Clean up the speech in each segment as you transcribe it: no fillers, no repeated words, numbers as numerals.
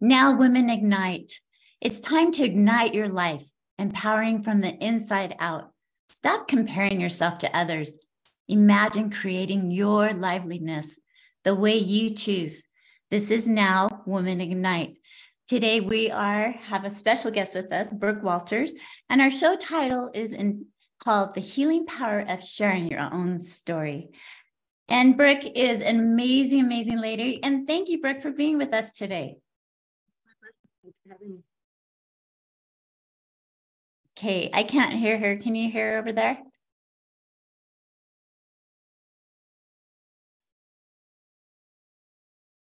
Now, women ignite. It's time to ignite your life, empowering from the inside out. Stop comparing yourself to others. Imagine creating your liveliness the way you choose. This is Now Women Ignite. Today we have a special guest with us, Brooke Walters, and our show title is called The Healing Power of Sharing Your Own Story. And Brooke is an amazing, amazing lady. And thank you, Brooke, for being with us today. Okay, I can't hear her. Can you hear her over there?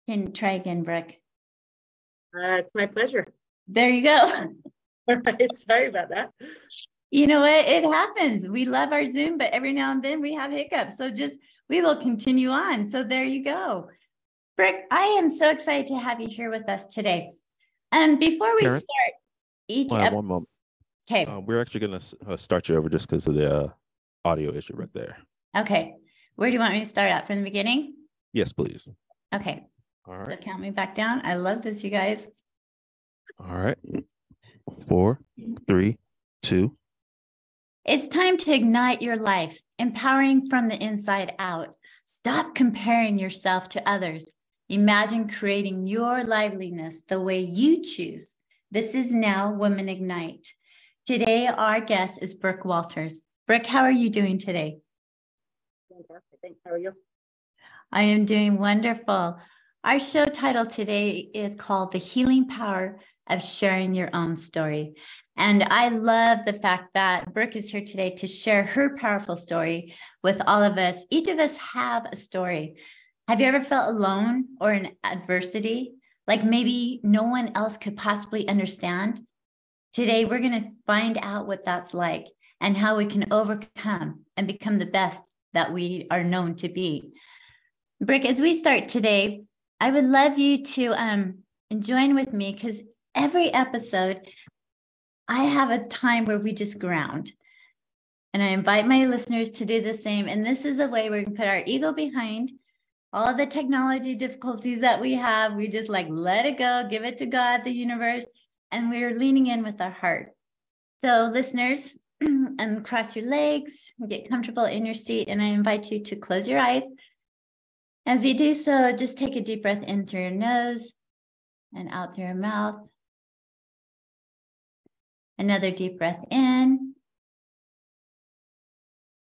Can you try again, Brooke? It's my pleasure. There you go. All right, sorry about that. You know what? It happens. We love our Zoom, but every now and then we have hiccups. So we will continue on. So there you go. Brooke, I am so excited to have you here with us today. And before we Karen, start each one moment. Okay. We're actually going to start you over just because of the audio issue right there. Okay. Where do you want me to start at? From the beginning? Yes, please. Okay. All right. So count me back down. I love this, you guys. All right. 4, 3, 2. It's time to ignite your life, empowering from the inside out. Stop comparing yourself to others. Imagine creating your liveliness the way you choose. This is Now Women Ignite. Today, our guest is Brooke Walters. Brooke, how are you doing today? Fantastic. Thanks. How are you? I am doing wonderful. Our show title today is called The Healing Power of Sharing Your Own Story. And I love the fact that Brooke is here today to share her powerful story with all of us. Each of us have a story. Have you ever felt alone or in adversity? Like maybe no one else could possibly understand? Today, we're going to find out what that's like and how we can overcome and become the best that we are known to be. Brooke, as we start today, I would love you to join with me because every episode, I have a time where we just ground. And I invite my listeners to do the same. And this is a way where we can put our ego behind all the technology difficulties that we have. We just let it go, give it to God, the universe, and we're leaning in with our heart. So listeners, and cross your legs, get comfortable in your seat. And I invite you to close your eyes. As we do so, just take a deep breath in through your nose and out through your mouth. Another deep breath in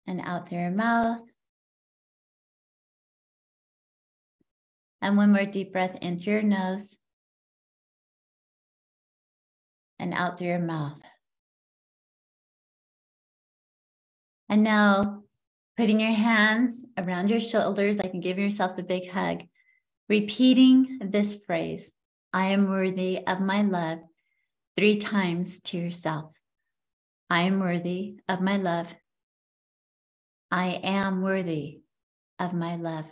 and out through your mouth. And one more deep breath in through your nose and out through your mouth. And now, putting your hands around your shoulders, like you give yourself a big hug, repeating this phrase, I am worthy of my love, 3 times to yourself. I am worthy of my love. I am worthy of my love.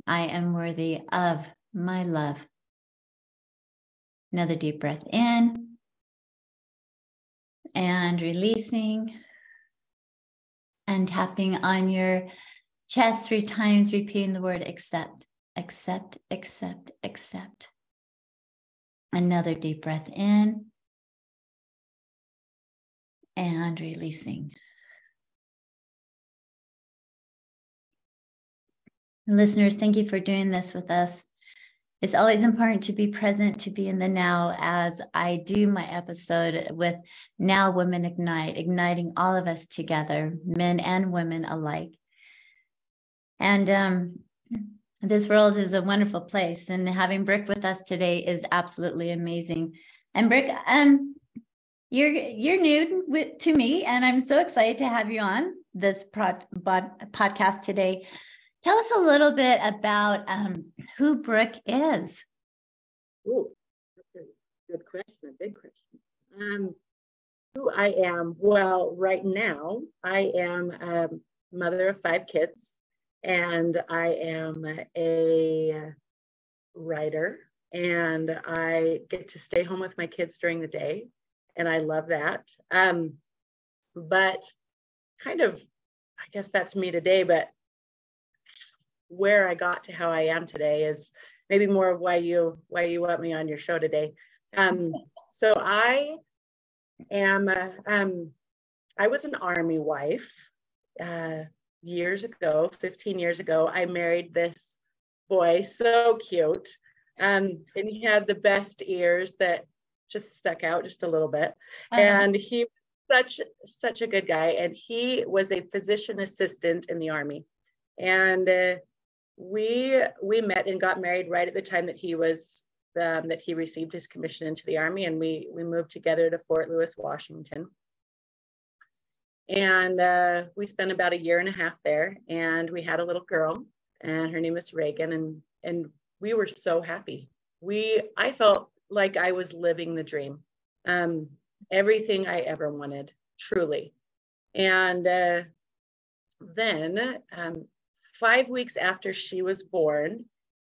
I am worthy of my love. Another deep breath in and releasing. And tapping on your chest 3 times, repeating the word accept, accept, accept, accept. Another deep breath in and releasing. Listeners, thank you for doing this with us. It's always important to be present, to be in the now, as I do my episode with Now Women Ignite, igniting all of us together, men and women alike. And this world is a wonderful place, and having Brooke with us today is absolutely amazing. And Brooke, you're new to me, and I'm so excited to have you on this podcast today. Tell us a little bit about who Brooke is. Oh, that's a good question, a big question. Who I am? Well, right now, I am a mother of 5 kids, and I am a writer, and I get to stay home with my kids during the day, and I love that. But kind of, I guess that's me today, but where I got to how I am today is maybe more of why you want me on your show today. So I am, I was an Army wife years ago, 15 years ago. I married this boy, so cute. And he had the best ears that just stuck out just a little bit. And he was such a good guy. And he was a physician assistant in the Army. And we met and got married right at the time that he was that he received his commission into the Army, and we moved together to Fort Lewis, Washington. And we spent about a year and a half there, and we had a little girl, and her name was Reagan, and we were so happy. I felt like I was living the dream, everything I ever wanted, truly. And then 5 weeks after she was born,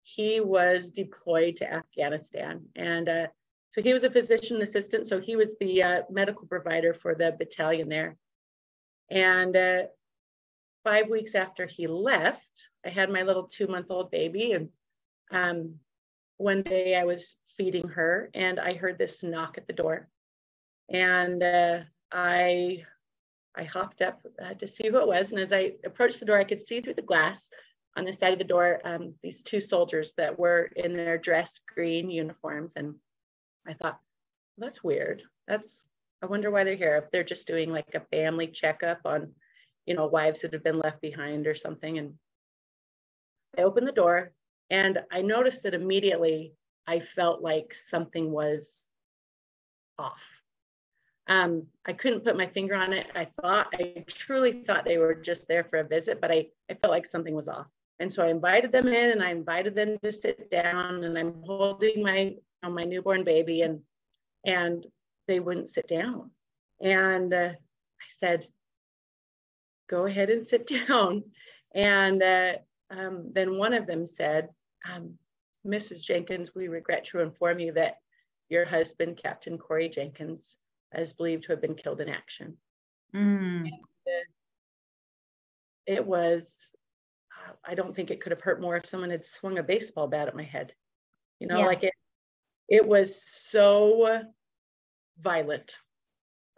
he was deployed to Afghanistan. And so he was a physician assistant. So he was the medical provider for the battalion there. And 5 weeks after he left, I had my little 2-month-old baby. And one day I was feeding her and I heard this knock at the door. And I hopped up to see who it was. And as I approached the door, I could see through the glass on the side of the door, these 2 soldiers that were in their dress green uniforms. And I thought, that's weird. I wonder why they're here. If they're just doing like a family checkup on, wives that have been left behind or something. And I opened the door and I noticed that immediately I felt like something was off. I couldn't put my finger on it. I truly thought they were just there for a visit, but I felt like something was off. And so I invited them in and I invited them to sit down, and I'm holding my newborn baby, and they wouldn't sit down. And I said, go ahead and sit down. And then one of them said, Mrs. Jenkins, we regret to inform you that your husband, Captain Corey Jenkins, is believed to have been killed in action. And it was, I don't think it could have hurt more if someone had swung a baseball bat at my head. Like it was so violent,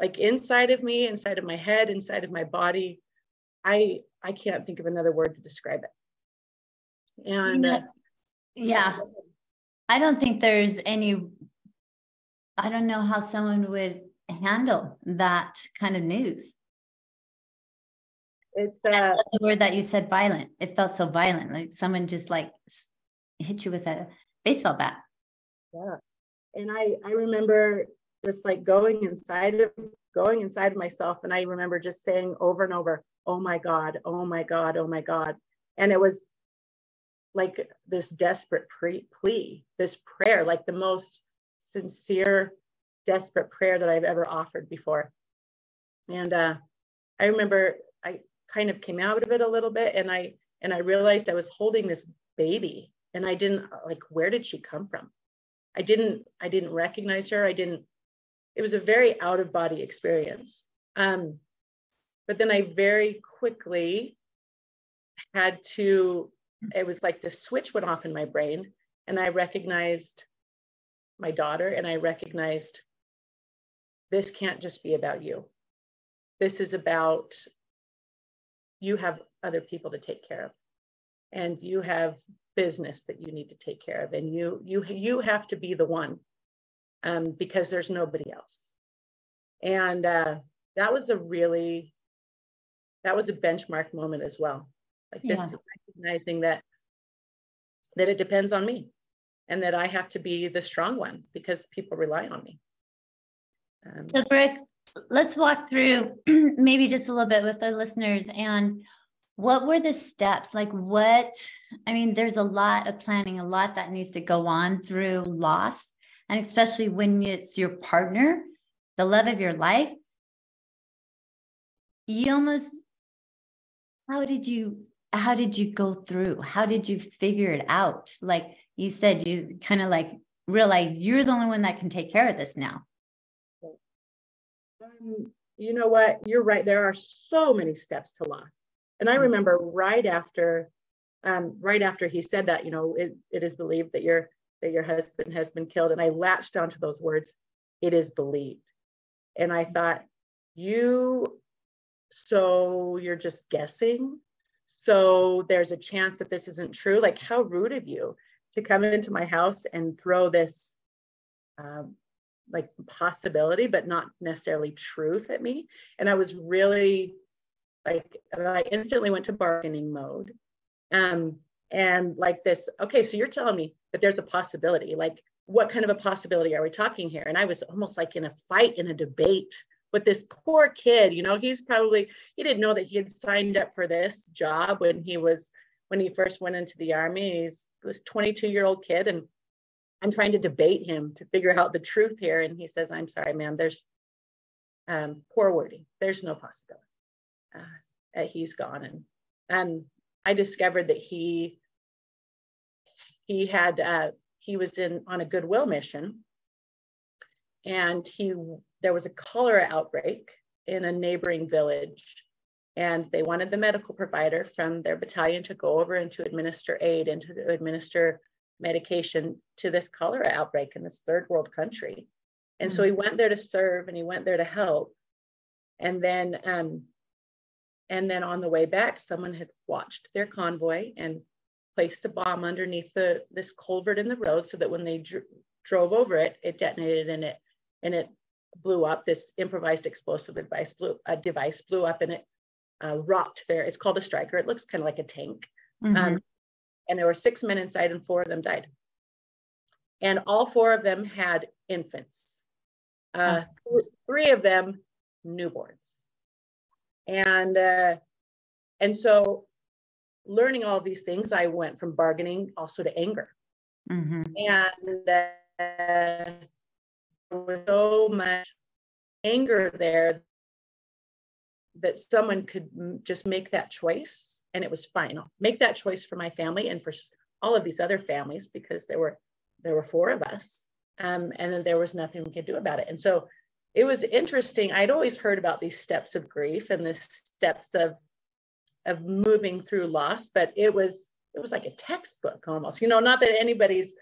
like inside of me, inside of my head, inside of my body. I can't think of another word to describe it. And yeah, I don't think there's any, I don't know how someone would handle that kind of news. It's the word that you said, violent. It felt so violent, like someone just like hit you with a baseball bat. Yeah. And I remember just like going inside of myself. And I remember just saying over and over, oh my God, oh my God, oh my God. And it was like this desperate plea, this prayer, like the most sincere, desperate prayer that I've ever offered before. And I remember I kind of came out of it a little bit, and I realized I was holding this baby, and I didn't, like, where did she come from? I didn't recognize her. It was a very out of body experience. But then I very quickly had to, it was like the switch went off in my brain, and I recognized my daughter, and I recognized this can't just be about you. This is about, you have other people to take care of, and you have business that you need to take care of, and you have to be the one, because there's nobody else. And that was a benchmark moment as well. Like this, recognizing that it depends on me, and that I have to be the strong one because people rely on me. So Brooke, let's walk through maybe just a little bit with our listeners. And what were the steps? Like there's a lot of planning, a lot that needs to go on through loss. And especially when it's your partner, the love of your life, how did you go through? How did you figure it out? Like you said, you kind of like realize you're the only one that can take care of this now. You know what? You're right. There are so many steps to loss. And I remember right after right after he said that, it is believed that your husband has been killed. And I latched onto those words, it is believed. And I thought, so you're just guessing? So there's a chance that this isn't true? Like, how rude of you to come into my house and throw this like possibility, but not necessarily truth at me. And I was really like, and I instantly went to bargaining mode. And like this, okay, so you're telling me that there's a possibility, like what kind of a possibility are we talking here? And I was almost like in a fight, in a debate with this poor kid. He didn't know that he had signed up for this job when he first went into the Army. He's this 22-year-old kid, and I'm trying to debate him to figure out the truth here. And he says, I'm sorry, ma'am, there's poor wording. There's no possibility. He's gone. And I discovered that he was on a goodwill mission, and there was a cholera outbreak in a neighboring village, and they wanted the medical provider from their battalion to go over and to administer aid and to administer medication to this cholera outbreak in this third world country. And so he went there to serve, and he went there to help. And then on the way back, someone had watched their convoy and placed a bomb underneath this culvert in the road, so that when they drove over it, it detonated, and it blew up. This improvised explosive device blew up, and it rocked there. It's called a striker. It looks kind of like a tank. Mm-hmm. And there were 6 men inside, and 4 of them died. And all 4 of them had infants. 3 of them newborns. And so learning all of these things, I went from bargaining also to anger. Mm-hmm. And there was so much anger there that someone could just make that choice, and it was fine. I'll make that choice for my family and for all of these other families, because there were 4 of us, and then there was nothing we could do about it. And so it was interesting. I'd always heard about these steps of grief and the steps of moving through loss, but it was like a textbook almost. Not that anybody's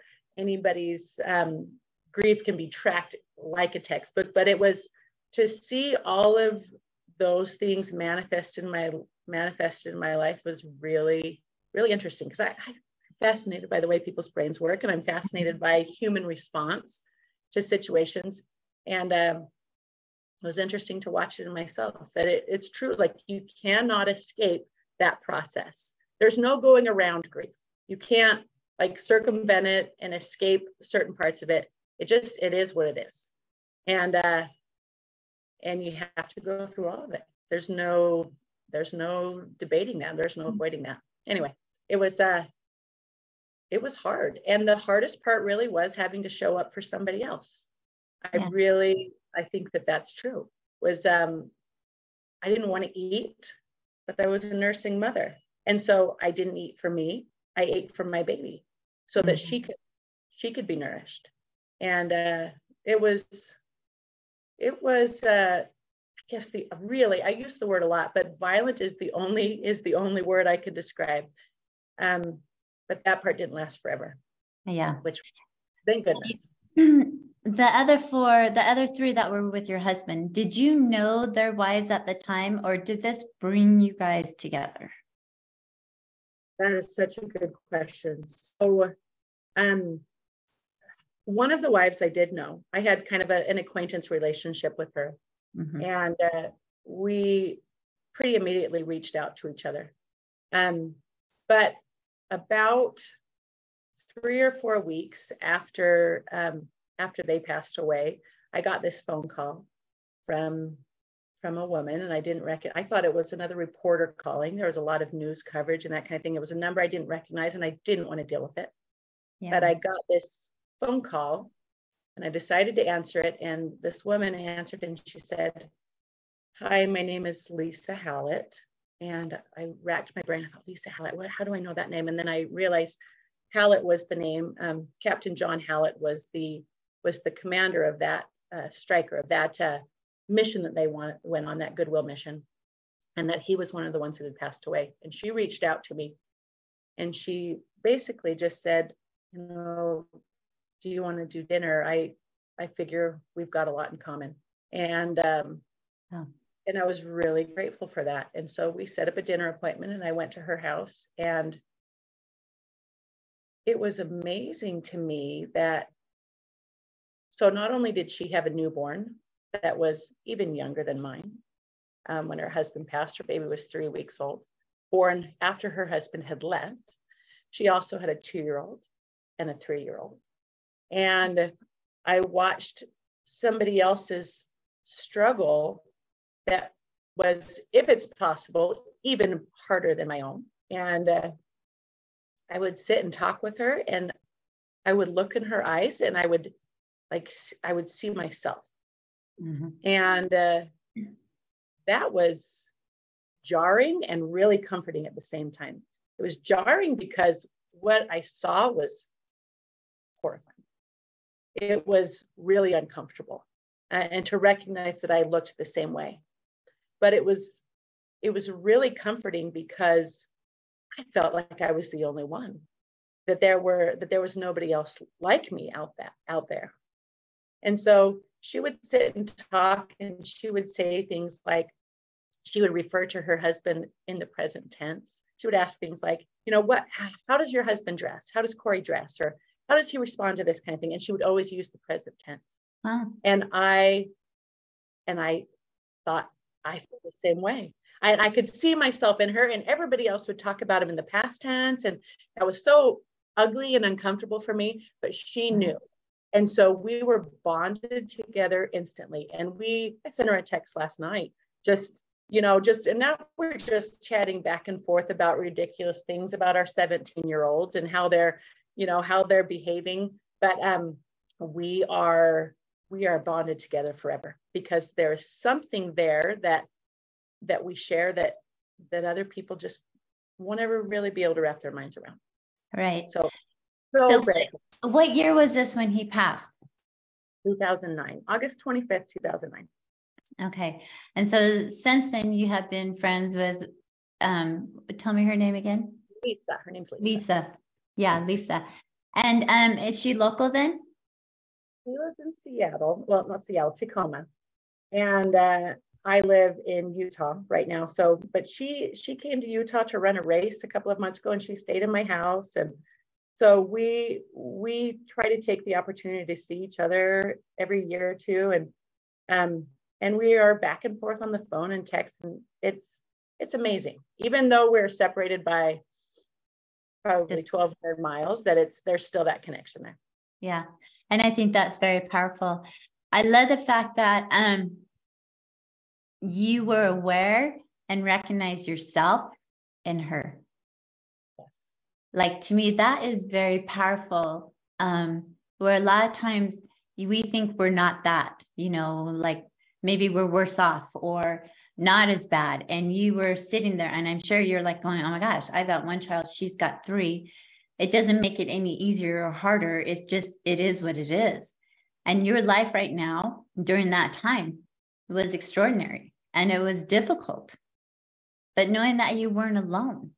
grief can be tracked like a textbook, but it was to see all of those things manifest in my life was really, really interesting, because I'm fascinated by the way people's brains work, and I'm fascinated by human response to situations. And it was interesting to watch it in myself, that it's true. Like, you cannot escape that process. There's no going around grief. You can't like circumvent it and escape certain parts of it. It is what it is. And you have to go through all of it. There's no debating that. There's no avoiding that. Anyway, it was hard. And the hardest part really was having to show up for somebody else. I think that that's true, was I didn't want to eat, but I was a nursing mother. And so I didn't eat for me. I ate for my baby, so that she could be nourished. And it was I guess I use the word a lot, but violent is the only word I could describe. But that part didn't last forever. Yeah. Which, thank goodness. The other 3 that were with your husband, did you know their wives at the time, or did this bring you guys together? That is such a good question. So, one of the wives I did know. I had kind of an acquaintance relationship with her. Mm-hmm. And we pretty immediately reached out to each other. But about 3 or 4 weeks after they passed away, I got this phone call from a woman, and I thought it was another reporter calling. There was a lot of news coverage and that kind of thing. It was a number I didn't recognize, and I didn't want to deal with it. Yeah. But I got this phone call, and I decided to answer it. And this woman answered, and she said, "Hi, my name is Lisa Hallett." And I racked my brain. I thought, Lisa Hallett, how do I know that name? And then I realized Hallett was the name. Captain John Hallett was the commander of that striker, of that mission that they went on, that goodwill mission, and that he was one of the ones that had passed away. And she reached out to me, And she basically just said, you know, do you want to do dinner? I figure we've got a lot in common. And and I was really grateful for that. And so we set up a dinner appointment and I went to her house, and it was amazing to me that, so not only did she have a newborn that was even younger than mine, when her husband passed, her baby was 3 weeks old, born after her husband had left. She also had a 2-year-old and a 3-year-old. And I watched somebody else's struggle that was, if it's possible, even harder than my own. And I would sit and talk with her, and I would look in her eyes, and I would see myself. Mm-hmm. And that was jarring and really comforting at the same time. It was jarring because what I saw was horrifying. It was really uncomfortable, and to recognize that I looked the same way. But it was really comforting because I felt like I was the only one, that there was nobody else like me out there. And so she would sit and talk, and she would say things like, she would refer to her husband in the present tense. She would ask things like, you know, how does your husband dress? How does Corey dress? Or how does he respond to this kind of thing? And she would always use the present tense. Wow. And I thought, I feel the same way. I could see myself in her, and everybody else would talk about him in the past tense. And that was so ugly and uncomfortable for me, but she knew. And so we were bonded together instantly. And I sent her a text last night, and now we're just chatting back and forth about ridiculous things about our 17-year-olds and how they're behaving. But we are bonded together forever, because there's something there that we share that other people just won't ever really be able to wrap their minds around. Right. So what year was this when he passed? 2009, August 25th, 2009. Okay. And so since then you have been friends with, tell me her name again. Lisa. Her name's Lisa. Lisa. Yeah, Lisa. And is she local then? She lives in Seattle. Well, not Seattle, Tacoma. And I live in Utah right now. So, but she came to Utah to run a race a couple of months ago, and she stayed in my house. And so we try to take the opportunity to see each other every year or two. And we are back and forth on the phone and text. And it's amazing. Even though we're separated by probably 1,200 miles, there's still that connection there. Yeah. And I think that's very powerful. I love the fact that you were aware and recognized yourself in her. Yes. Like, to me, that is very powerful. Where a lot of times we think we're not that, like maybe we're worse off or not as bad. And you were sitting there, and I'm sure you're like going, oh my gosh, I got one child, she's got 3. It doesn't make it any easier or harder. It's just, it is what it is. And your life right now during that time was extraordinary, and it was difficult, but knowing that you weren't alone.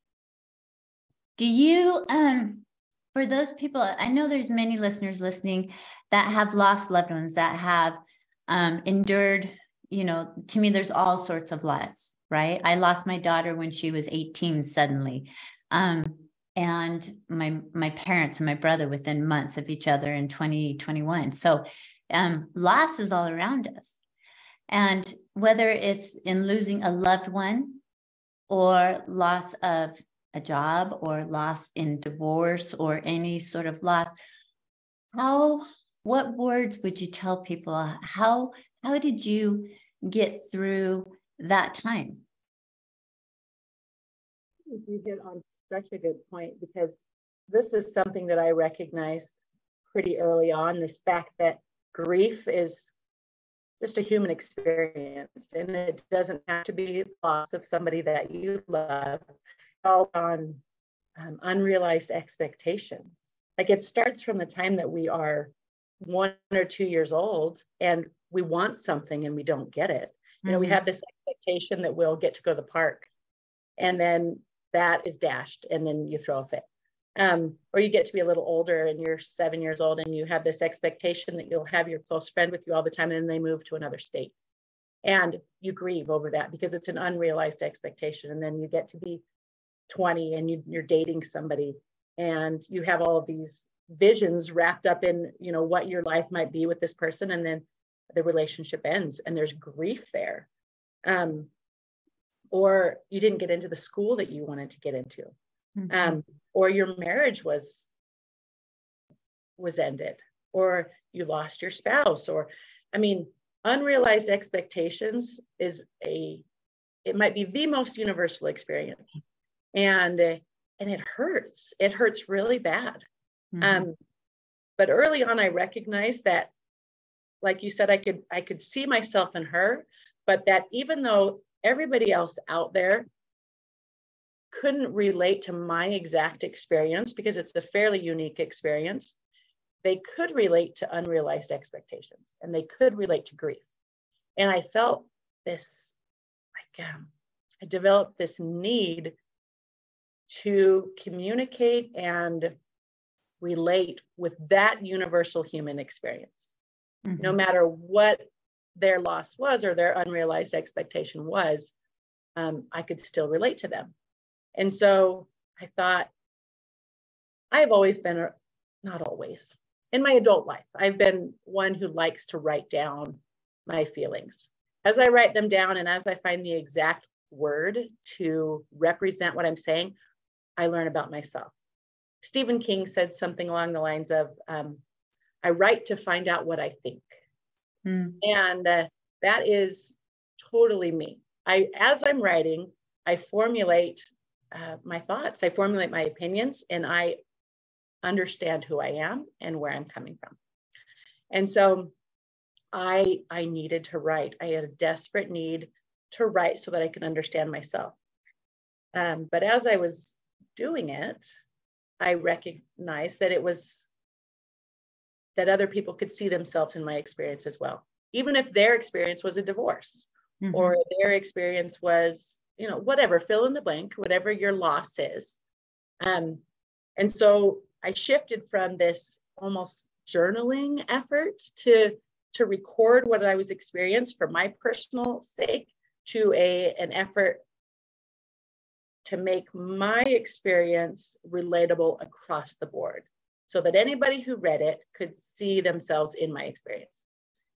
Do you, for those people, I know there's many listeners listening that have lost loved ones, that have endured, to me, there's all sorts of loss, right? I lost my daughter when she was 18 suddenly. And my parents and my brother within months of each other in 2021. So loss is all around us. And whether it's in losing a loved one, or loss of a job, or loss in divorce, or any sort of loss, what words would you tell people? How did you get through that time? You hit on such a good point, because this is something that I recognized pretty early on, this fact that grief is just a human experience, and it doesn't have to be the loss of somebody that you love, all on unrealized expectations. Like, it starts from the time that we are 1 or 2 years old and we want something and we don't get it. We have this expectation that we'll get to go to the park, and then that is dashed and then you throw a fit. Or you get to be a little older and you're 7 years old and you have this expectation that you'll have your close friend with you all the time, and then they move to another state. And you grieve over that because it's an unrealized expectation. And then you get to be 20 and you're dating somebody and you have all of these visions wrapped up in, what your life might be with this person. And then the relationship ends and there's grief there. Or you didn't get into the school that you wanted to get into. Mm-hmm. Or your marriage was ended, or you lost your spouse, or, unrealized expectations it might be the most universal experience. And it hurts. It hurts really bad. Mm-hmm. But early on, I recognized that, like you said, I could see myself in her, but that even though everybody else out there couldn't relate to my exact experience, because it's a fairly unique experience, they could relate to unrealized expectations and they could relate to grief. And I felt this, I developed this need to communicate and relate with that universal human experience. Mm-hmm. No matter what their loss was or their unrealized expectation was, I could still relate to them. And so I thought, I've always been, not always, in my adult life, I've been one who likes to write down my feelings. As I write them down and as I find the exact word to represent what I'm saying, I learn about myself. Stephen King said something along the lines of, I write to find out what I think. Mm. And that is totally me. As I'm writing, I formulate my thoughts, I formulate my opinions, and I understand who I am and where I'm coming from. And so I needed to write. I had a desperate need to write so that I could understand myself. But as I was doing it, I recognized that that other people could see themselves in my experience as well. Even if their experience was a divorce, mm-hmm. or their experience was, whatever, fill in the blank, whatever your loss is. And so I shifted from this almost journaling effort to record what I was experiencing for my personal sake, to an effort to make my experience relatable across the board, so that anybody who read it could see themselves in my experience.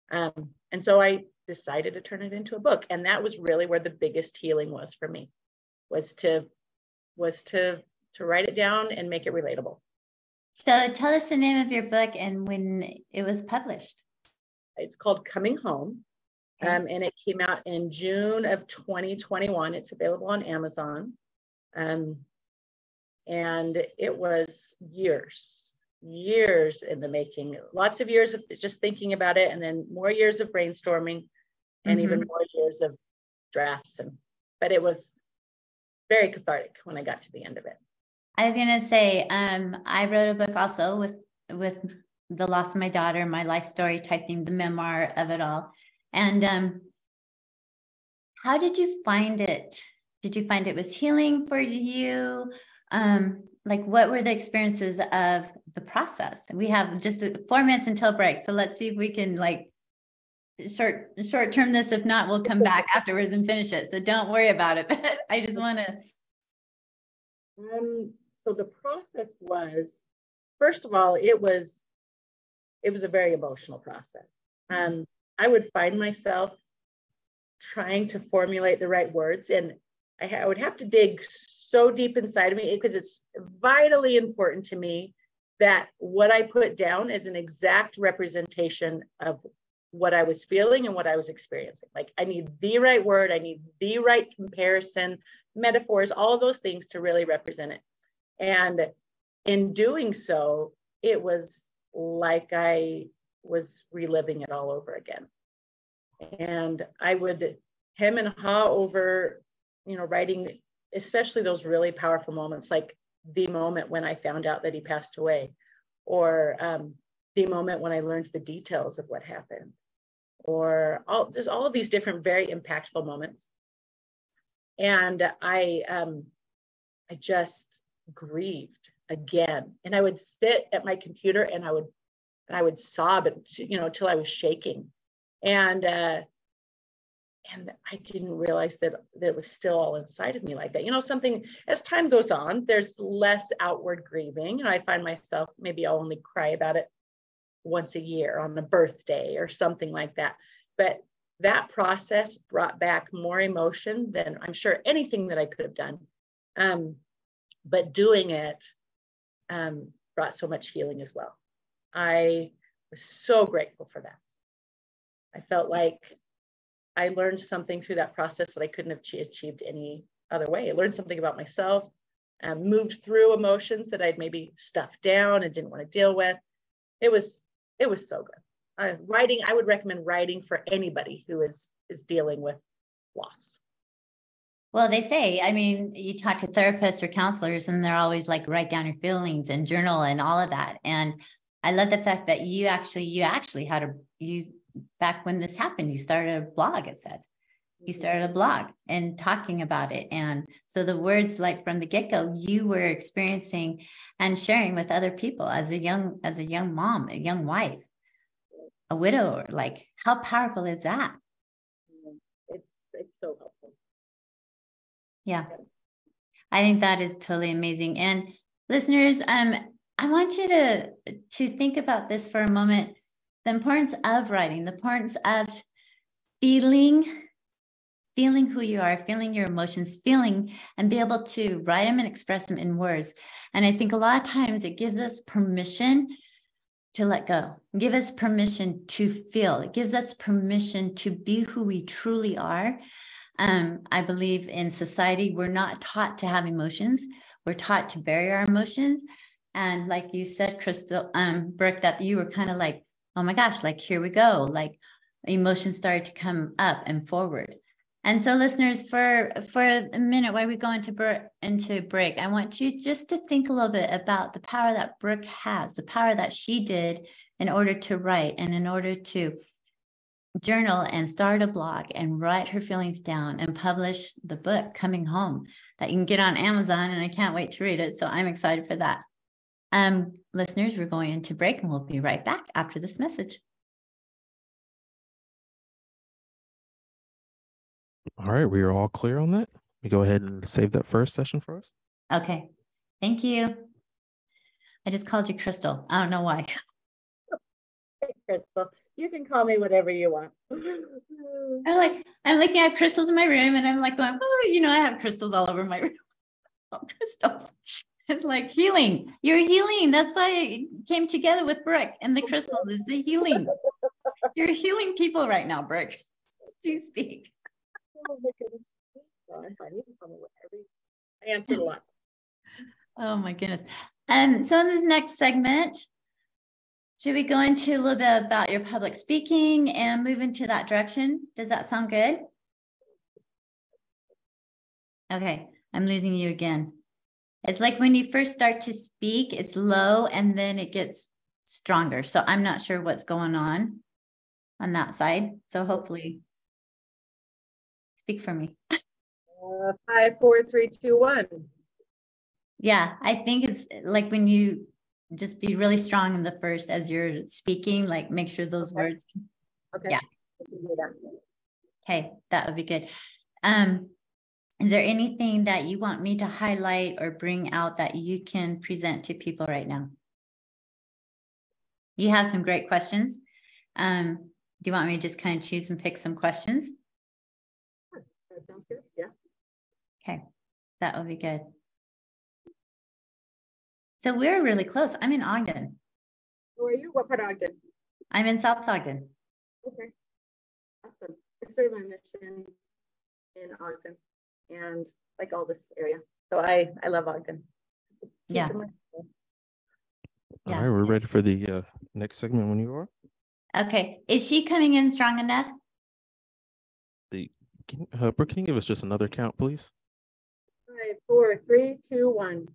And so I decided to turn it into a book. And that was really where the biggest healing was for me, was to write it down and make it relatable. So tell us the name of your book and when it was published. It's called Coming Home. Okay. And it came out in June of 2021. It's available on Amazon. And it was years in the making, lots of years of just thinking about it, and then more years of brainstorming, and mm-hmm. even more years of drafts. But it was very cathartic when I got to the end of it. I was going to say, I wrote a book also with the loss of my daughter, my life story type thing, the memoir of it all. And how did you find it? Did you find it was healing for you? What were the experiences of the process? We have just 4 minutes until break. So let's see if we can short term this. If not, we'll come back afterwards and finish it. So don't worry about it. But I just want to. So the process was, first of all, it was a very emotional process. I would find myself trying to formulate the right words, and I would have to dig so deep inside of me, because it's vitally important to me that what I put down is an exact representation of what I was feeling and what I was experiencing. Like, I need the right word, I need the right comparison, metaphors, all of those things to really represent it. And in doing so, it was like I was reliving it all over again. And I would hem and haw over, writing, especially those really powerful moments, like the moment when I found out that he passed away, or the moment when I learned the details of what happened, or all of these different very impactful moments. And I I just grieved again. And I would sit at my computer and I would sob, till I was shaking. And I didn't realize that it was still all inside of me like that. Something, as time goes on, there's less outward grieving. And I find myself, maybe I'll only cry about it once a year on a birthday or something like that. But that process brought back more emotion than I'm sure anything that I could have done. But doing it brought so much healing as well. I was so grateful for that. I felt like I learned something through that process that I couldn't have achieved any other way. I learned something about myself, moved through emotions that I'd maybe stuffed down and didn't want to deal with. It was so good. Writing, I would recommend writing for anybody who is dealing with loss. Well, they say, you talk to therapists or counselors and they're always like, write down your feelings and journal and all of that. And I love the fact that you actually back when this happened, you started a blog, it said. You started a blog and talking about it. And so the words, like from the get-go, you were experiencing and sharing with other people as a young mom, a young wife, a widower. Like, how powerful is that? It's so helpful. Yeah. I think that is totally amazing. And listeners, I want you to think about this for a moment. The importance of writing, the importance of feeling who you are, feeling your emotions, and be able to write them and express them in words. And I think a lot of times it gives us permission to let go, give us permission to feel. It gives us permission to be who we truly are. I believe in society, we're not taught to have emotions. We're taught to bury our emotions. And like you said, Crystal, Brooke, that you were kind of like, oh my gosh, like, here we go. Like, emotions started to come up and forward. And so listeners, for a minute, while we go into break, I want you just to think a little bit about the power that Brooke has, the power that she did in order to write and in order to journal and start a blog and write her feelings down and publish the book Coming Home that you can get on Amazon. And I can't wait to read it. So I'm excited for that. Listeners, we're going into break and we'll be right back after this message. All right, we are all clear on that. We go ahead and save that first session for us. Okay, thank you. I just called you Crystal. I don't know why. Hey, Crystal, you can call me whatever you want. I'm looking at crystals in my room and I'm like going, oh, I have crystals all over my room. Oh, crystals. It's like healing. You're healing. That's why it came together with Brooke and the crystal is the healing. You're healing people right now, Brooke. Do you speak? Oh my goodness. No, I'm fine. You can tell me whatever. I answered a lot. Oh my goodness. So in this next segment, should we go into a little bit about your public speaking and move into that direction? Does that sound good? Okay, I'm losing you again. It's like when you first start to speak, it's low and then it gets stronger. So I'm not sure what's going on that side. So hopefully, speak for me. 5, 4, 3, 2, 1. Yeah, I think it's like when you just be really strong in the first as you're speaking, like make sure those words. Okay. Yeah. Okay, that would be good. Is there anything that you want me to highlight or bring out that you can present to people right now? You have some great questions. Do you want me to just kind of choose and pick some questions? That sounds good. Yeah. Okay, that would be good. So we're really close. I'm in Ogden. Who are you? What part of Ogden? I'm in South Ogden. Okay. Awesome. I serve my mission in Ogden and like all this area. So I love Ogden. Yeah. All right, we're ready for the next segment when you are. Okay. Is she coming in strong enough? Brooke, can you give us just another count, please? 5, 4, 3, 2, 1.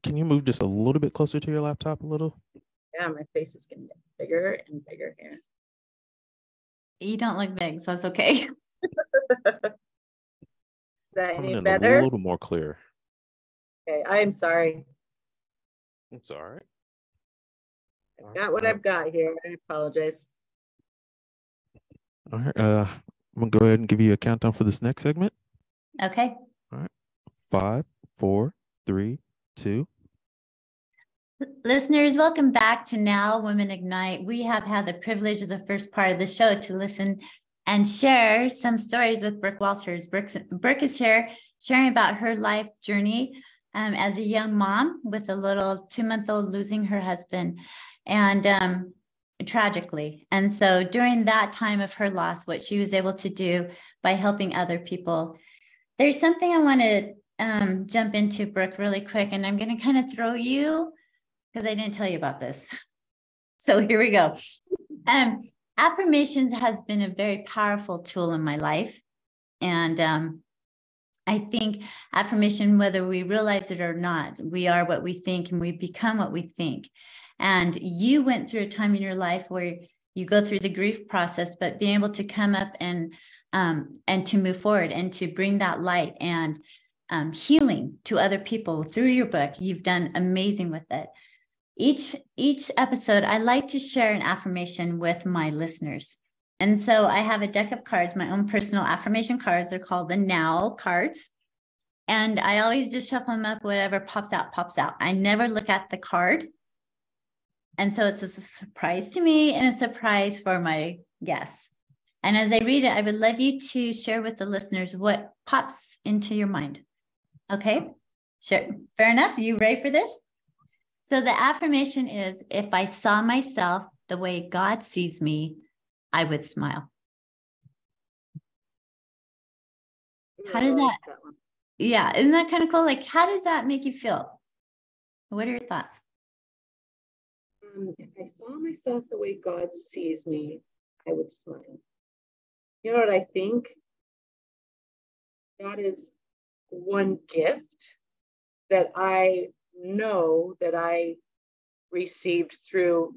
Can you move just a little bit closer to your laptop a little? Yeah, my face is getting bigger and bigger here. You don't look big, so it's okay. that Coming any in a better? little more clear. Okay, I'm sorry. It's all right. I've got what I've got here. I apologize. All right. I'm gonna go ahead and give you a countdown for this next segment. Okay. All right. 5, 4, 3, 2. Listeners, welcome back to Now Women Ignite. We have had the privilege of the first part of the show to listen and share some stories with Brooke Walters. Brooke is here sharing about her life journey as a young mom with a little 2-month-old losing her husband, and tragically. And so during that time of her loss, what she was able to do by helping other people. There's something I want to jump into, Brooke, really quick, and I'm going to kind of throw you, because I didn't tell you about this. So here we go. Affirmations has been a very powerful tool in my life. And I think affirmation, whether we realize it or not, we are what we think and we become what we think. And you went through a time in your life where you go through the grief process, but being able to come up and to move forward and to bring that light and healing to other people through your book. You've done amazing with it. Each episode, I like to share an affirmation with my listeners. And so I have a deck of cards, my own personal affirmation cards. They're called the Now cards. And I always just shuffle them up, whatever pops out, pops out. I never look at the card. And so it's a surprise to me and a surprise for my guests. And as I read it, I would love you to share with the listeners what pops into your mind. Okay, sure. Fair enough. You ready for this? So the affirmation is, if I saw myself the way God sees me, I would smile. How does that? Yeah, isn't that kind of cool? Like, how does that make you feel? What are your thoughts? If I saw myself the way God sees me, I would smile. You know what I think? That is one gift that I know that I received through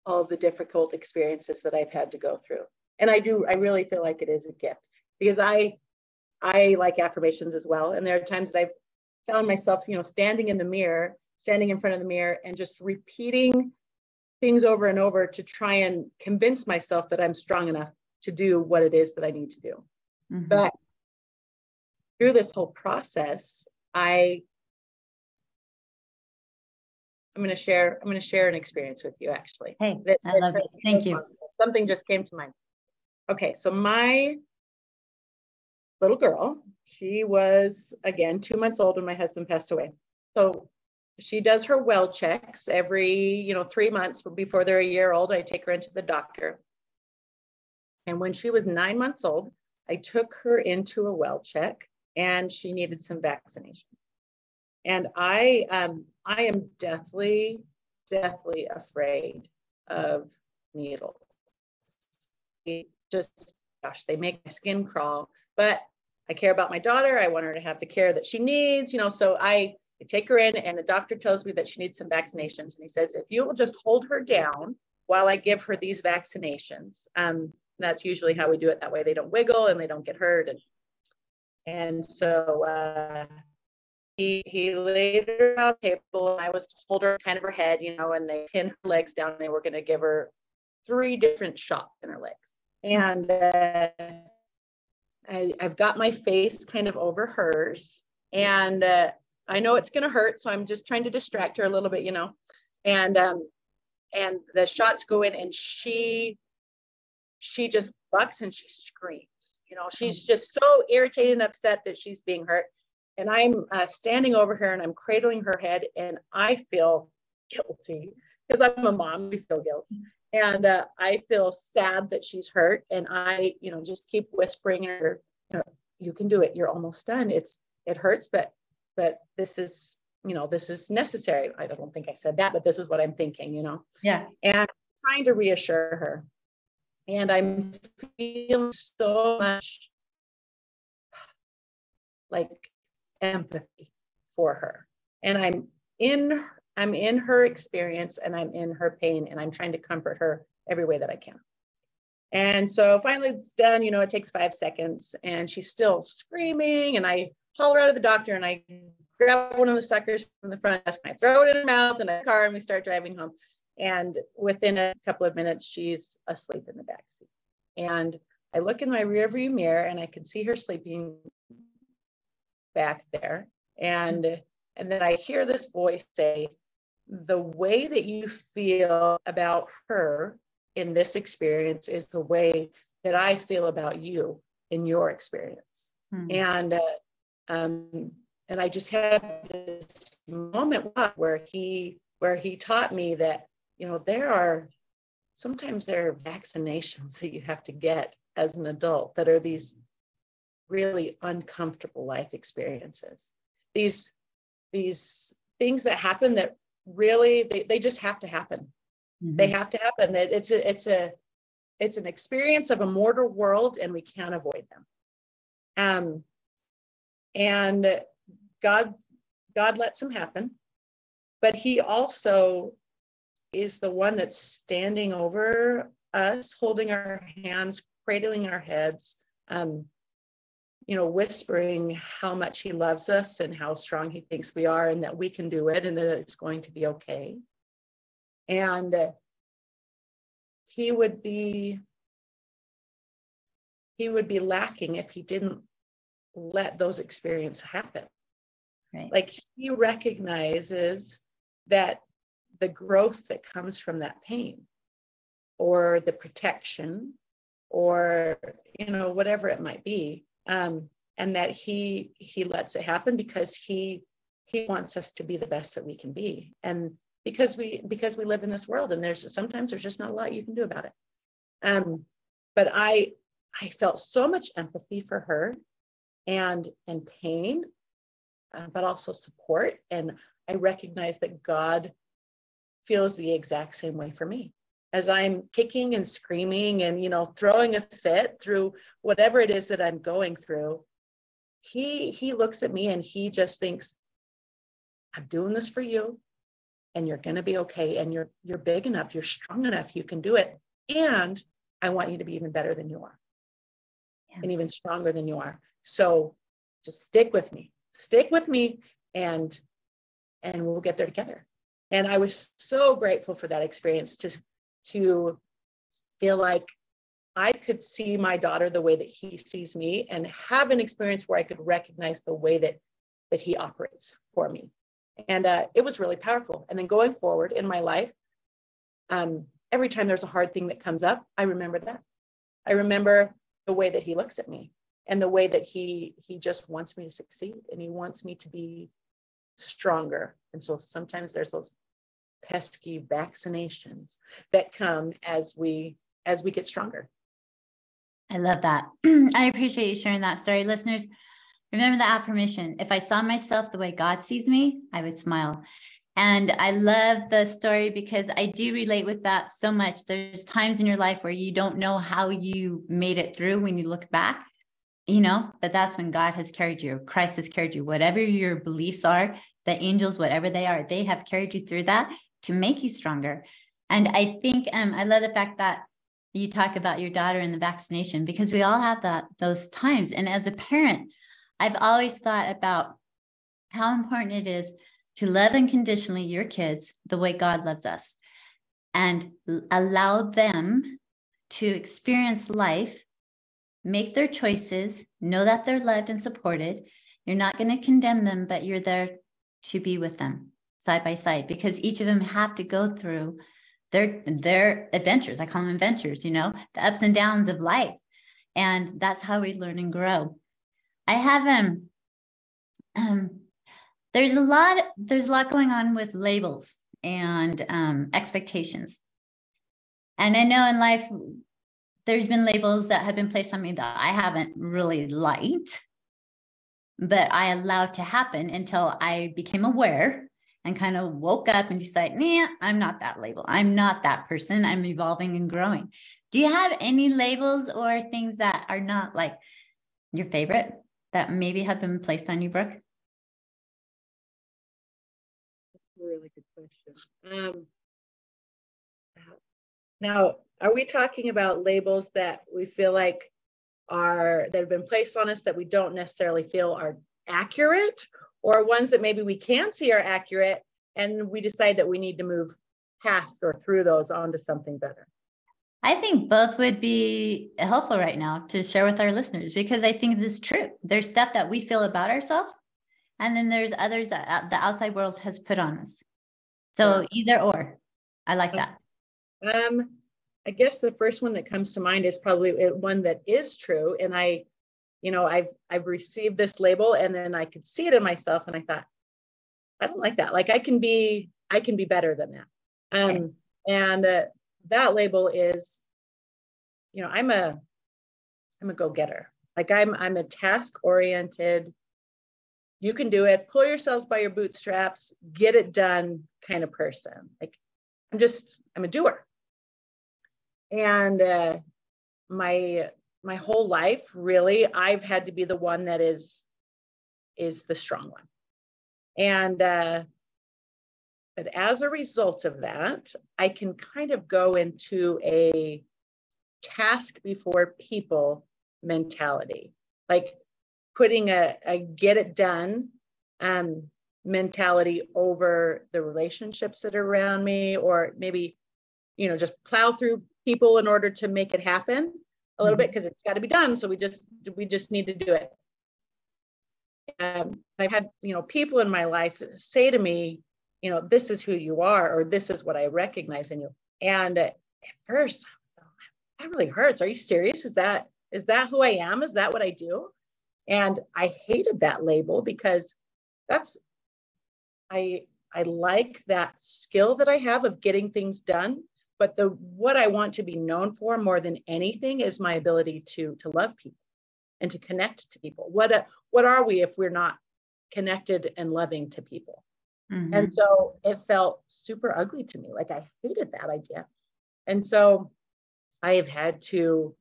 all the difficult experiences that I've had to go through. And I really feel like it is a gift, because I like affirmations as well. And there are times that I've found myself, standing in front of the mirror and just repeating things over and over to try and convince myself that I'm strong enough to do what it is that I need to do. Mm-hmm. But through this whole process, I'm going to share an experience with you, actually. Hey, I love it. Thank you. Something just came to mind. Okay, so my little girl, she was, again, 2 months old when my husband passed away. So she does her well checks every, 3 months before they're a year old. I take her into the doctor. And when she was 9 months old, I took her into a well check, and she needed some vaccinations. And I am deathly afraid of needles. They make my skin crawl. But I care about my daughter. I want her to have the care that she needs, so I take her in, and the doctor tells me that she needs some vaccinations. And he says, if you will just hold her down while I give her these vaccinations, that's usually how we do it. That way they don't wiggle and they don't get hurt. And so he laid her on the table, and I was to hold her kind of her head, and they pinned her legs down, and they were going to give her 3 different shots in her legs. And I've got my face kind of over hers, and I know it's going to hurt, so I'm just trying to distract her a little bit, and the shots go in, and she just bucks and she screams. She's just so irritated and upset that she's being hurt. And I'm standing over her, and I'm cradling her head, and I feel guilty, because I'm a mom. We feel guilty. And I feel sad that she's hurt. And I, just keep whispering her, you can do it. You're almost done. It hurts, but this is, this is necessary. I don't think I said that, but this is what I'm thinking, Yeah. And I'm trying to reassure her. And I'm feeling so much like empathy for her. And I'm in her experience, and I'm in her pain, and I'm trying to comfort her every way that I can. And so finally it's done, it takes 5 seconds and she's still screaming. And I haul her out of the doctor and I grab one of the suckers from the front desk and I throw it in her mouth and a car and we start driving home. And within a couple of minutes, she's asleep in the backseat. And I look in my rearview mirror and I can see her sleeping back there. And then I hear this voice say, the way that you feel about her in this experience is the way that I feel about you in your experience. And I just had this moment where he taught me that, sometimes there are vaccinations that you have to get as an adult that are these really uncomfortable life experiences. These things that happen that really they just have to happen. They have to happen. It's an experience of a mortal world and we can't avoid them. And God lets them happen, but he also is the one that's standing over us, holding our hands, cradling our heads, whispering how much he loves us and how strong he thinks we are and that we can do it and that it's going to be okay. And he would be lacking if he didn't let those experiences happen. Right. Like he recognizes that the growth that comes from that pain or the protection or, whatever it might be, and that he lets it happen because he wants us to be the best that we can be. And because we live in this world and sometimes there's just not a lot you can do about it. But I felt so much empathy for her and pain, but also support. And I recognize that God feels the exact same way for me. As I'm kicking and screaming and, throwing a fit through whatever it is that I'm going through, he looks at me and he just thinks, I'm doing this for you and you're going to be okay. And you're big enough, you're strong enough, you can do it. And I want you to be even better than you are and even stronger than you are. So just stick with me and we'll get there together. And I was so grateful for that experience to feel like I could see my daughter the way that he sees me and have an experience where I could recognize the way that he operates for me. And it was really powerful. And then going forward in my life, every time there's a hard thing that comes up, I remember that. I remember the way that he looks at me and the way that he just wants me to succeed and he wants me to be stronger. And so sometimes there's those pesky vaccinations that come as we get stronger. I love that. I appreciate you sharing that story. Listeners, remember the affirmation. If I saw myself the way God sees me, I would smile. And I love the story because I do relate with that so much. There's times in your life where you don't know how you made it through when you look back, but that's when God has carried you, Christ has carried you, whatever your beliefs are, the angels, whatever they are, they have carried you through that to make you stronger. And I think I love the fact that you talk about your daughter and the vaccination because we all have those times. And as a parent, I've always thought about how important it is to love unconditionally your kids the way God loves us and allow them to experience life, make their choices, know that they're loved and supported. You're not going to condemn them, but you're there to be with them side by side because each of them have to go through their adventures. I call them adventures, the ups and downs of life. And that's how we learn and grow. I have there's a lot going on with labels and expectations. And I know in life, there's been labels that have been placed on me that I haven't really liked, but I allowed to happen until I became aware and kind of woke up and decided, I'm not that label. I'm not that person. I'm evolving and growing. Do you have any labels or things that are not like your favorite that maybe have been placed on you, Brooke? That's a really good question. Now, are we talking about labels that we feel like that have been placed on us that we don't necessarily feel are accurate, or ones that maybe we can see are accurate and we decide that we need to move past or through those onto something better? I think both would be helpful right now to share with our listeners, because I think this is true. There's stuff that we feel about ourselves, and then there's others that the outside world has put on us. So either or, I like that. I guess the first one that comes to mind is probably one that is true. And I've received this label, and then I could see it in myself, and I thought, I don't like that. Like I can be better than that. Okay. And that label is, I'm a go-getter. Like I'm a task-oriented, you can do it, pull yourselves by your bootstraps, get it done kind of person. Like I'm a doer. And my whole life, really, I've had to be the one that is the strong one. And but as a result of that, I can kind of go into a task before people mentality, like putting a get it done mentality over the relationships that are around me, or maybe, just plow through people in order to make it happen a little bit, because it's got to be done. So we just need to do it. I've had, people in my life say to me, this is who you are, or this is what I recognize in you. And at first, that really hurts. Are you serious? Is that who I am? Is that what I do? And I hated that label, because I like that skill that I have of getting things done. But what I want to be known for more than anything is my ability to love people and to connect to people. What are we if we're not connected and loving to people? Mm-hmm. And so it felt super ugly to me. Like I hated that idea. And so I have had to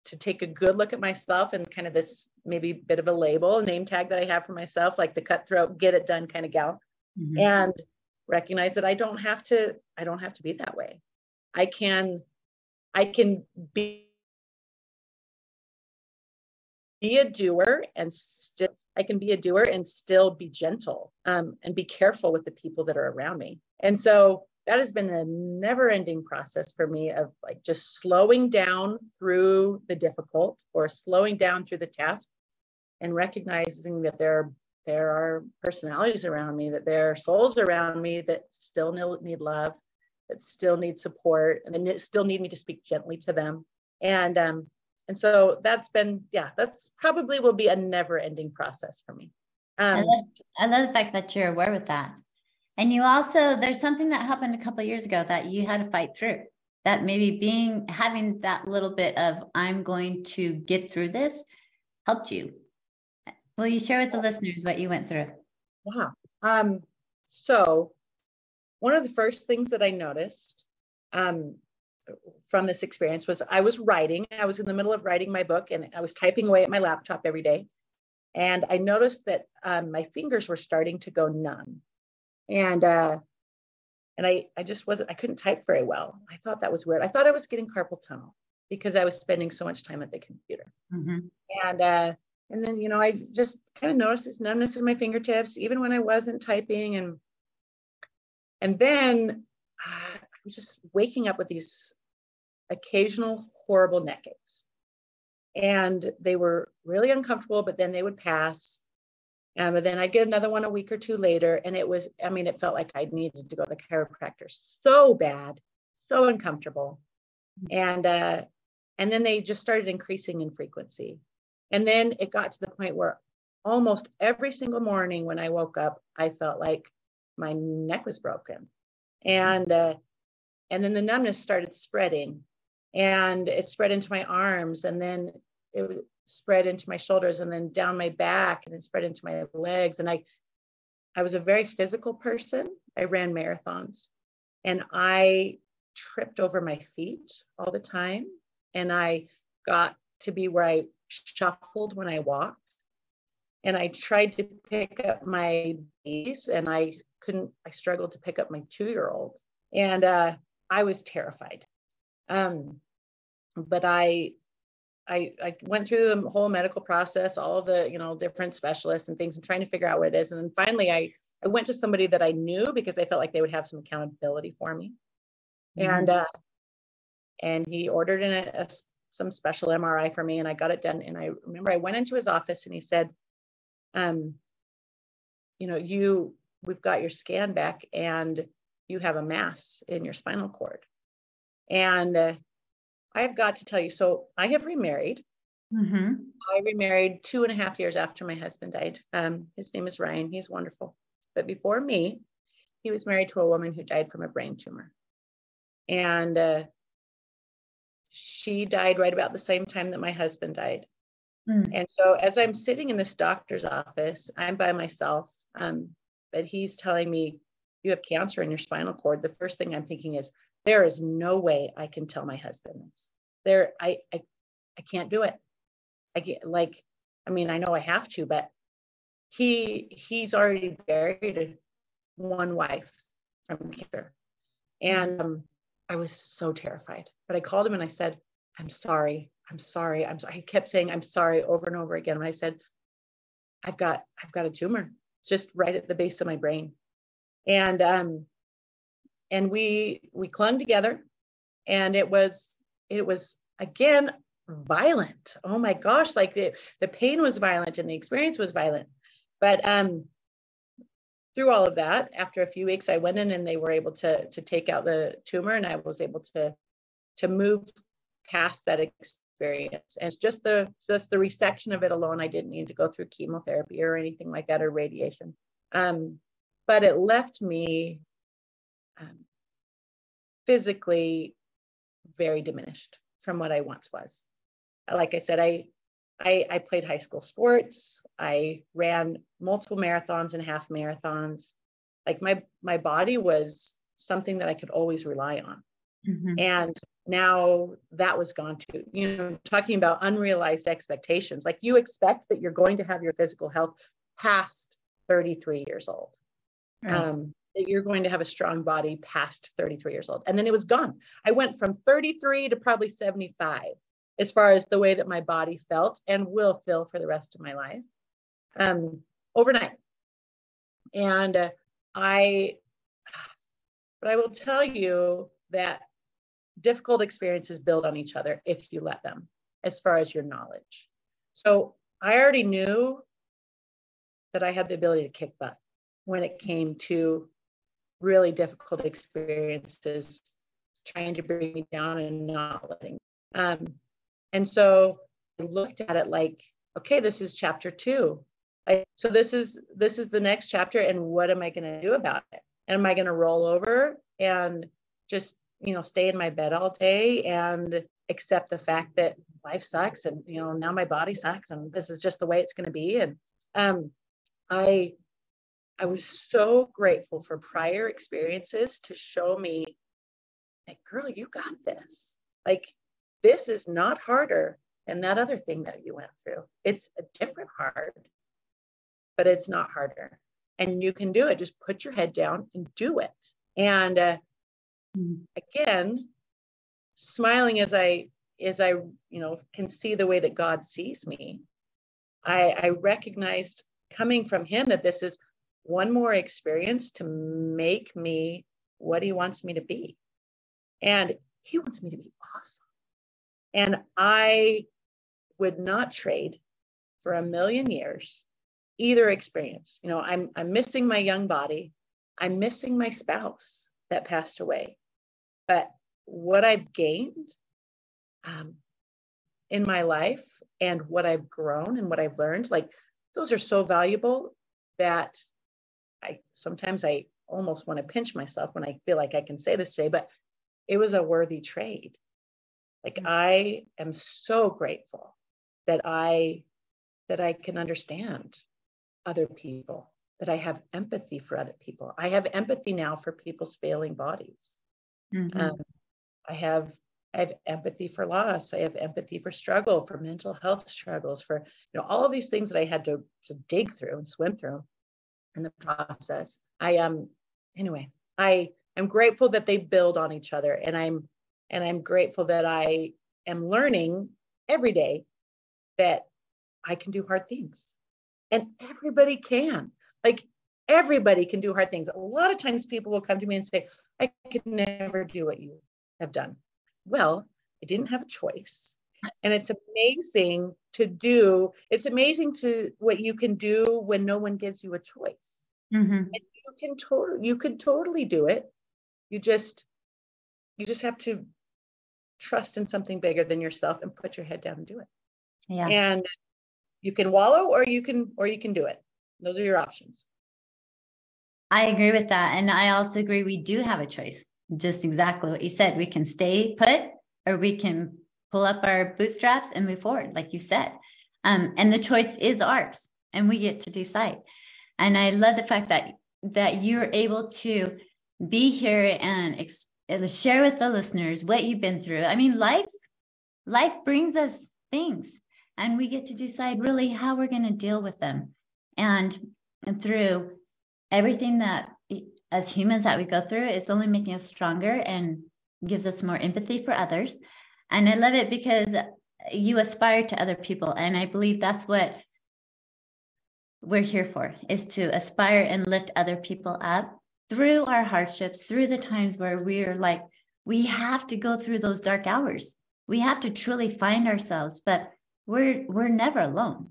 take a good look at myself and kind of this maybe bit of a label, a name tag that I have for myself, like the cutthroat, get it done kind of gal, and recognize that I don't have to be that way. I can be a doer and still be gentle, and be careful with the people that are around me. And so that has been a never-ending process for me of like just slowing down through the difficult, or slowing down through the task, and recognizing that there are personalities around me, that there are souls around me that still need love, that still need support, and that still need me to speak gently to them. And so that's probably will be a never-ending process for me. I love the fact that you're aware with that. And you also, there's something that happened a couple of years ago that you had to fight through, that maybe having that little bit of, I'm going to get through this, helped you. Will you share with the listeners what you went through? Yeah. So one of the first things that I noticed from this experience was I was in the middle of writing my book, and I was typing away at my laptop every day. And I noticed that my fingers were starting to go numb. And I couldn't type very well. I thought that was weird. I thought I was getting carpal tunnel because I was spending so much time at the computer. And then, I just kind of noticed this numbness in my fingertips, even when I wasn't typing. And then I was just waking up with these occasional horrible neck aches. And they were really uncomfortable, but then they would pass. But then I'd get another one a week or two later. And it felt like I needed to go to the chiropractor so bad, so uncomfortable. And then they just started increasing in frequency. And then it got to the point where almost every single morning when I woke up, I felt like my neck was broken. And then the numbness started spreading, and it spread into my arms, and then it spread into my shoulders, and then down my back, and it spread into my legs. And I was a very physical person. I ran marathons, and I tripped over my feet all the time. And I got to be where I shuffled when I walked, and I tried to pick up my babies, and I struggled to pick up my 2-year-old. And I was terrified. But I went through the whole medical process, all of the, different specialists and things, and trying to figure out what it is. And then finally I went to somebody that I knew because I felt like they would have some accountability for me. Mm-hmm. And he ordered in some special MRI for me, and I got it done. And I remember I went into his office and he said, we've got your scan back and you have a mass in your spinal cord. And I've got to tell you, so I have remarried. Mm-hmm. I remarried 2.5 years after my husband died. His name is Ryan. He's wonderful. But before me, he was married to a woman who died from a brain tumor. And she died right about the same time that my husband died. Mm. And so as I'm sitting in this doctor's office, I'm by myself, but he's telling me, you have cancer in your spinal cord. The first thing I'm thinking is, there is no way I can tell my husband this. I can't do it. I know I have to, but he's already buried one wife from cancer. And I was so terrified, but I called him and I said, I'm sorry. He kept saying, I'm sorry over and over again. And I said, I've got a tumor. It's just right at the base of my brain. And we clung together, and it was again violent. Oh my gosh, like the pain was violent and the experience was violent. But through all of that, after a few weeks, I went in and they were able to take out the tumor, and I was able to move past that experience. And it's just the resection of it alone. I didn't need to go through chemotherapy or anything like that, or radiation. But it left me physically very diminished from what I once was. Like I said, I played high school sports. I ran multiple marathons and half marathons. Like my body was something that I could always rely on. Mm-hmm. And now that was gone too. Talking about unrealized expectations, like you expect that you're going to have your physical health past 33 years old. Right. That you're going to have a strong body past 33 years old. And then it was gone. I went from 33 to probably 75 as far as the way that my body felt and will feel for the rest of my life, overnight. And but I will tell you that difficult experiences build on each other if you let them, as far as your knowledge. So I already knew that I had the ability to kick butt when it came to really difficult experiences, trying to bring me down and not letting. And so I looked at it like, okay, this is chapter 2. So this is the next chapter, and what am I going to do about it? And am I going to roll over and just, stay in my bed all day and accept the fact that life sucks, and, now my body sucks, and this is just the way it's going to be? And I was so grateful for prior experiences to show me, like, girl, you got this. Like, this is not harder than that other thing that you went through. It's a different hard, but it's not harder. And you can do it. Just put your head down and do it. And again, smiling as I can see the way that God sees me, I recognized coming from him that this is one more experience to make me what he wants me to be. And he wants me to be awesome. And I would not trade for a million years either experience. I'm missing my young body. I'm missing my spouse that passed away. But what I've gained in my life, and what I've grown and what I've learned, like, those are so valuable that sometimes I almost want to pinch myself when I feel like I can say this today, but it was a worthy trade. Like, I am so grateful that I can understand other people, that I have empathy for other people. I have empathy now for people's failing bodies. Mm-hmm. I have empathy for loss. I have empathy for struggle, for mental health struggles, for all of these things that I had to dig through and swim through in the process. I'm grateful that they build on each other, and And I'm grateful that I am learning every day that I can do hard things. And everybody can. Like, everybody can do hard things. A lot of times people will come to me and say, I could never do what you have done. Well, I didn't have a choice. And it's amazing to do. It's amazing to what you can do when no one gives you a choice. Mm-hmm. And you could totally do it. You just have to trust in something bigger than yourself and put your head down and do it. Yeah. And you can wallow, or you can do it. Those are your options. I agree with that. And I also agree we do have a choice. Just exactly what you said. We can stay put, or we can pull up our bootstraps and move forward, like you said. And the choice is ours, and we get to decide. And I love the fact that you're able to be here and share with the listeners what you've been through. I mean, life brings us things, and we get to decide really how we're going to deal with them. And through everything that as humans that we go through, it's only making us stronger and gives us more empathy for others. And I love it because you aspire to other people. And I believe that's what we're here for, is to aspire and lift other people up through our hardships, through the times where we're like, we have to go through those dark hours. We have to truly find ourselves, but we're never alone.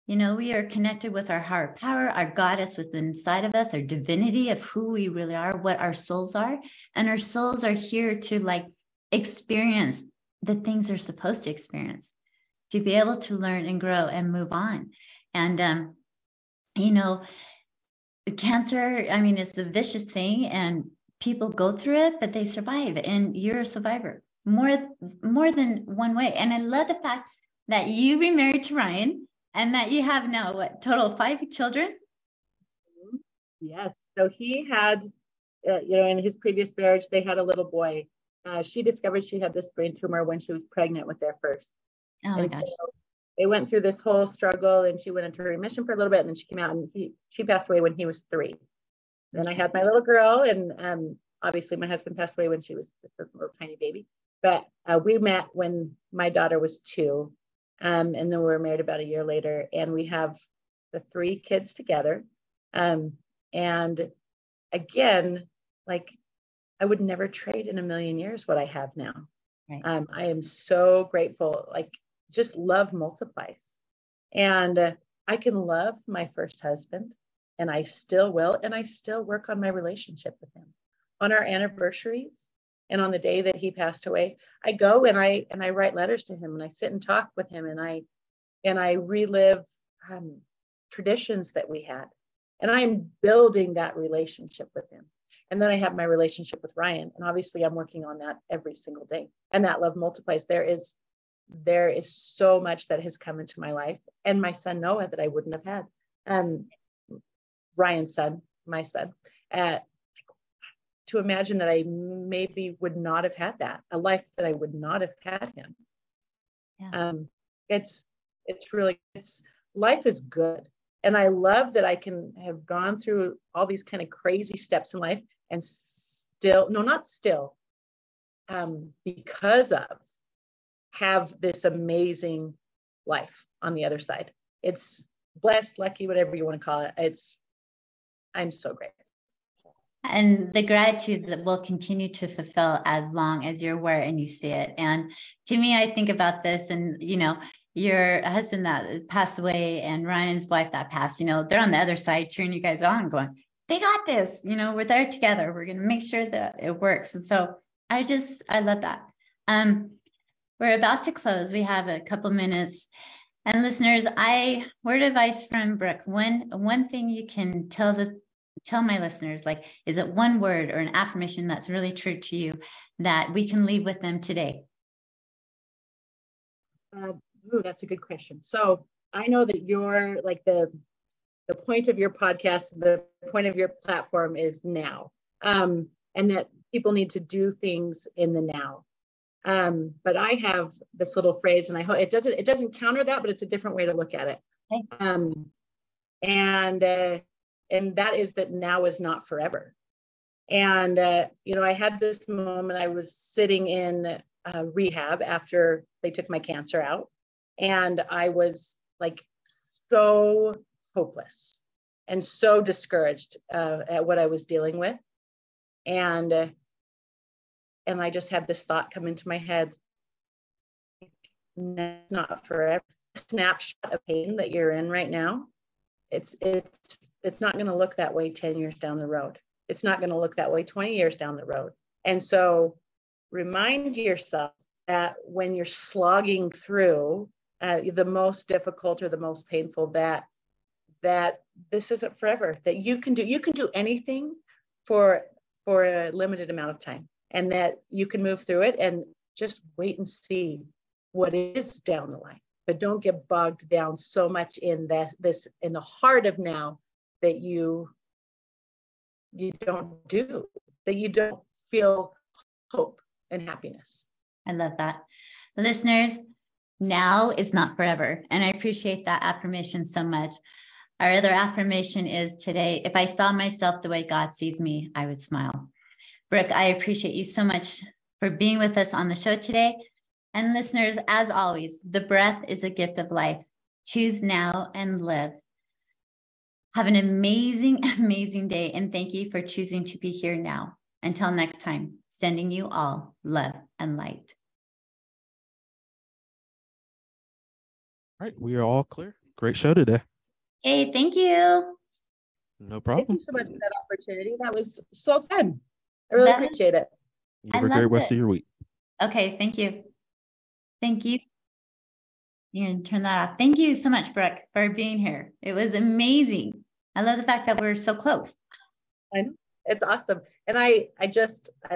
You know, we are connected with our higher power, our goddess within inside of us, our divinity of who we really are, what our souls are. And our souls are here to like experience the things they're supposed to experience, to be able to learn and grow and move on. And, you know, cancer, I mean, it's a vicious thing, and people go through it, but they survive, and you're a survivor more than one way. And I love the fact that you remarried to Ryan, and that you have now, what, total 5 children? Yes. So he had, in his previous marriage, they had a little boy. She discovered she had this brain tumor when she was pregnant with their first. Oh my and gosh. So they went through this whole struggle, and she went into remission for a little bit, and then she came out, and she passed away when he was 3. Then I had my little girl, and obviously my husband passed away when she was just a little tiny baby. But we met when my daughter was 2. And then we were married about a year later, and we have the 3 kids together. And again, like, I would never trade in a million years what I have now. Right. I am so grateful. Like, just love multiplies. And I can love my first husband, and I still will, and I still work on my relationship with him. On our anniversaries, and on the day that he passed away, I go and I write letters to him, and I sit and talk with him, and I relive traditions that we had, and I'm building that relationship with him. And then I have my relationship with Ryan, and obviously I'm working on that every single day. And that love multiplies. There is so much that has come into my life, and my son Noah that I wouldn't have had. Ryan's son, my son. To imagine that I maybe would not have had that, a life that I would not have had him. Yeah. It's life is good. And I love that I can have gone through all these kind of crazy steps in life and because of have this amazing life on the other side. It's blessed, lucky, whatever you want to call it. I'm so grateful. And the gratitude that will continue to fulfill as long as you're aware and you see it. And to me, I think about this, and, you know, your husband that passed away and Ryan's wife that passed, you know, they're on the other side cheering you guys on, going, they got this, you know, we're there together. We're going to make sure that it works. And so I love that. We're about to close. We have a couple minutes. And listeners, word advice from Brooke. One thing you can tell my listeners, like, is it one word or an affirmation that's really true to you that we can leave with them today? That's a good question. So I know that you're like the point of your podcast, the point of your platform is now, and that people need to do things in the now. But I have this little phrase, and I hope it doesn't counter that, but it's a different way to look at it. Okay. And that is that now is not forever. And, I had this moment. I was sitting in rehab after they took my cancer out. And I was like so hopeless and so discouraged at what I was dealing with. And I just had this thought come into my head. Not forever. Snapshot of pain that you're in right now. It's not going to look that way 10 years down the road. It's not going to look that way 20 years down the road. And so remind yourself that when you're slogging through the most difficult or the most painful, that this isn't forever, that you can do anything for a limited amount of time, and that you can move through it and just wait and see what is down the line. But don't get bogged down so much in this in the heart of now that you don't feel hope and happiness. I love that. Listeners, now is not forever. And I appreciate that affirmation so much. Our other affirmation is today, if I saw myself the way God sees me, I would smile. Brooke, I appreciate you so much for being with us on the show today. And listeners, as always, the breath is a gift of life. Choose now and live. Have an amazing, amazing day. And thank you for choosing to be here now. Until next time, sending you all love and light. All right, we are all clear. Great show today. Hey, thank you. No problem. Thank you so much for that opportunity. That was so fun. I really appreciate it. You have a great rest of your week. Okay, thank you. Thank you. You're going to turn that off. Thank you so much, Brooke, for being here. It was amazing. I love the fact that we're so close. I know. It's awesome. And I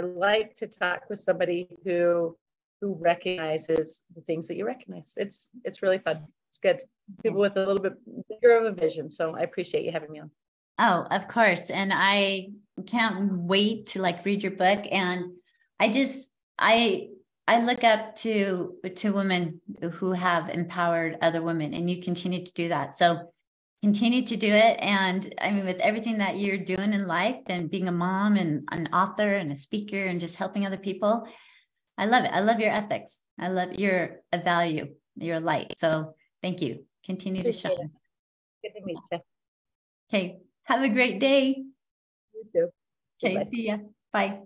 like to talk with somebody who recognizes the things that you recognize. It's really fun. It's good. People with a little bit bigger of a vision. So I appreciate you having me on. Oh, of course. And I can't wait to read your book. And I look up to women who have empowered other women, and you continue to do that. So continue to do it. And I mean, with everything that you're doing in life and being a mom and an author and a speaker and just helping other people, I love it. I love your ethics. I love you're a value, you're a light. So thank you. Continue to shine. Good to meet you. Okay. Have a great day. You too. Okay. Bye. See ya. Bye.